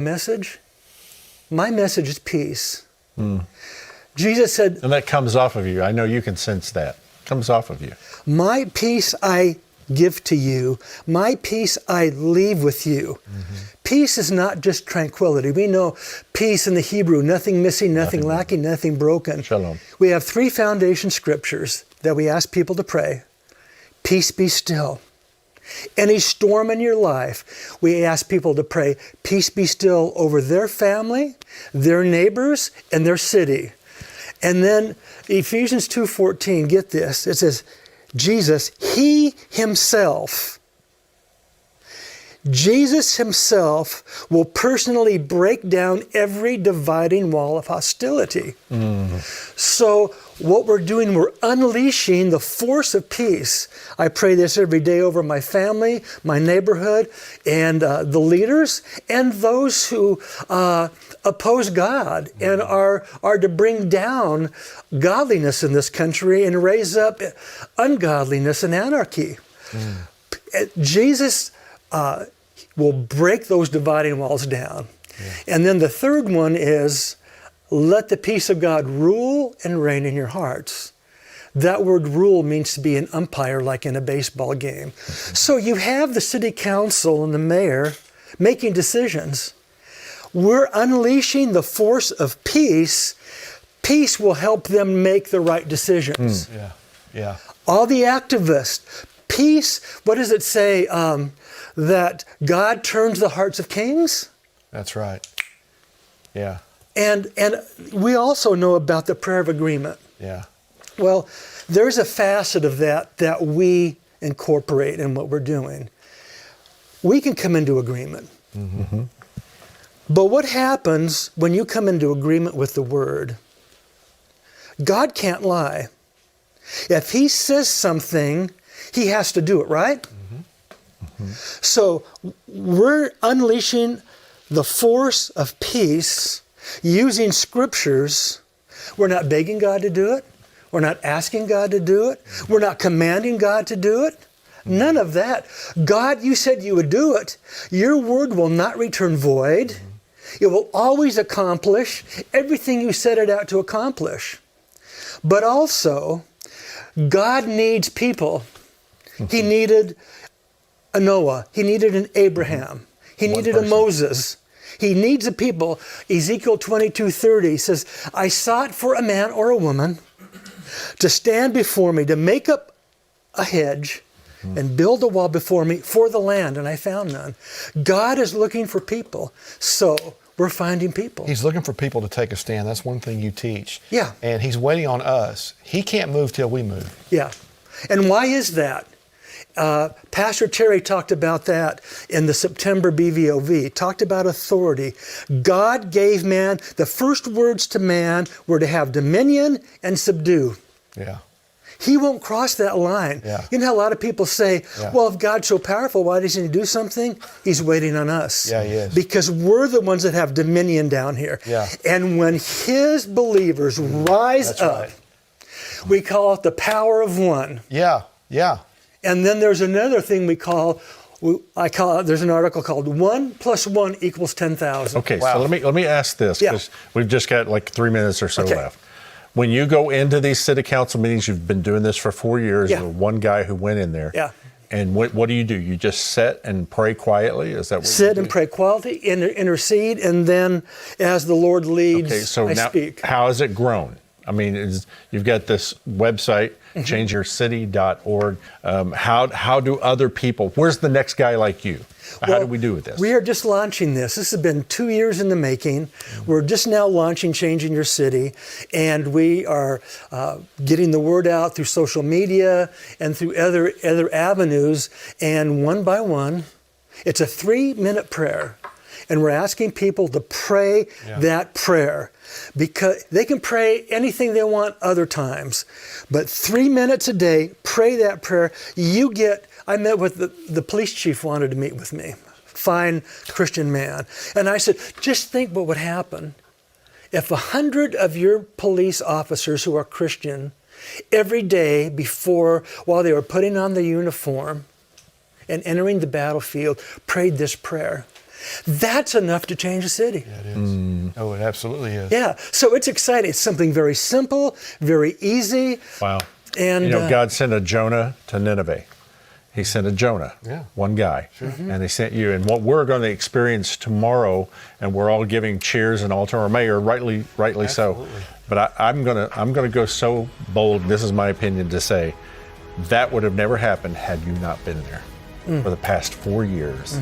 message? My message is peace. Jesus said, And that comes off of you. I know you can sense that. It comes off of you. my peace I give to you. My peace I leave with you. Peace is not just tranquility. We know peace in the Hebrew, nothing missing, nothing lacking, nothing broken. Shalom. We have 3 foundation scriptures that we ask people to pray. Peace be still. Any storm in your life, we ask people to pray, peace be still over their family, their neighbors, and their city. And then Ephesians 2:14, get this, it says, Jesus himself will personally break down every dividing wall of hostility. So what we're doing, we're unleashing the force of peace. I pray this every day over my family, my neighborhood, and the leaders, and those who oppose God and are to bring down godliness in this country and raise up ungodliness and anarchy. Jesus will break those dividing walls down. And then the third one is, let the peace of God rule and reign in your hearts. That word rule means to be an umpire, like in a baseball game. So you have the city council and the mayor making decisions. We're unleashing the force of peace. Peace will help them make the right decisions. All the activists, peace, what does it say? That God turns the hearts of kings? That's right. Yeah. And we also know about the prayer of agreement. Yeah. Well, there's a facet of that we incorporate in what we're doing. We can come into agreement. But what happens when you come into agreement with the Word? God can't lie. If He says something, He has to do it, right? So we're unleashing the force of peace using scriptures. We're not begging God to do it. We're not asking God to do it. We're not commanding God to do it. None of that. God, you said you would do it. Your word will not return void. It will always accomplish everything you set it out to accomplish. But also, God needs people. He needed a Noah. He needed an Abraham. He needed a Moses. He needs a people. Ezekiel 22:30 says, I sought for a man or a woman to stand before me, to make up a hedge and build a wall before me for the land, and I found none. God is looking for people, so we're finding people. He's looking for people to take a stand. That's one thing you teach. Yeah. And He's waiting on us. He can't move till we move. Yeah. And why is that? Pastor Terry talked about that in the September BVOV, talked about authority. God gave man, the first words to man were to have dominion and subdue. Yeah. He won't cross that line. Yeah. You know how a lot of people say, well, if God's so powerful, why doesn't He do something? He's waiting on us. Yeah, He is. Because we're the ones that have dominion down here. Yeah. And when His believers rise up, we call it the power of one. Yeah, yeah. And then there's another thing there's an article called 1 + 1 = 10,000. Okay, so let me ask this, because we've just got like 3 minutes or so left. When you go into these city council meetings, you've been doing this for 4 years. You're one guy who went in there. Yeah. And what do? You just sit and pray quietly? Is that what sit and pray quietly, intercede, and then as the Lord leads, I speak. How has it grown? I mean, you've got this website, changeyourcity.org. How do other people, where's the next guy like you? How do we do with this? We are just launching this. This has been 2 years in the making. We're just now launching Changing Your City, and we are getting the word out through social media and through other avenues, and one by one, it's a 3-minute prayer. And we're asking people to pray that prayer, because they can pray anything they want other times. But 3 minutes a day, pray that prayer. I met with the police chief wanted to meet with me, fine Christian man. And I said, just think what would happen if 100 of your police officers who are Christian every day while they were putting on their uniform and entering the battlefield, prayed this prayer. That's enough to change a city. Yeah, it is. Oh, it absolutely is. Yeah, so it's exciting. It's something very simple, very easy. Wow. And God sent a Jonah to Nineveh. He sent a Jonah, one guy, and he sent you. And what we're going to experience tomorrow, and we're all giving cheers and Altamar Mayor, rightly so. But I'm gonna go so bold. This is my opinion to say that would have never happened had you not been there for the past 4 years,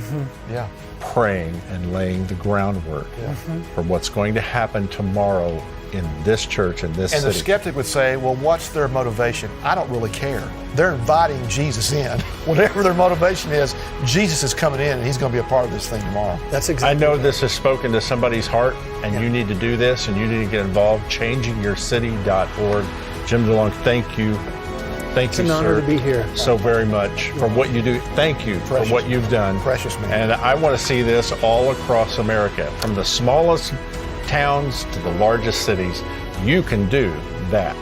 praying and laying the groundwork for what's going to happen tomorrow in this church, in this city. And the skeptic would say, well, what's their motivation? I don't really care. They're inviting Jesus in. Whatever their motivation is, Jesus is coming in and he's going to be a part of this thing tomorrow. That's exactly I know right. This has spoken to somebody's heart, and you need to do this, and you need to get involved. ChangingYourCity.org. Jim DeLong, thank you. Thank you, sir. It's an honor to be here. So very much for what you do. Thank you for what you've done. Precious man. And I want to see this all across America, from the smallest towns to the largest cities. You can do that.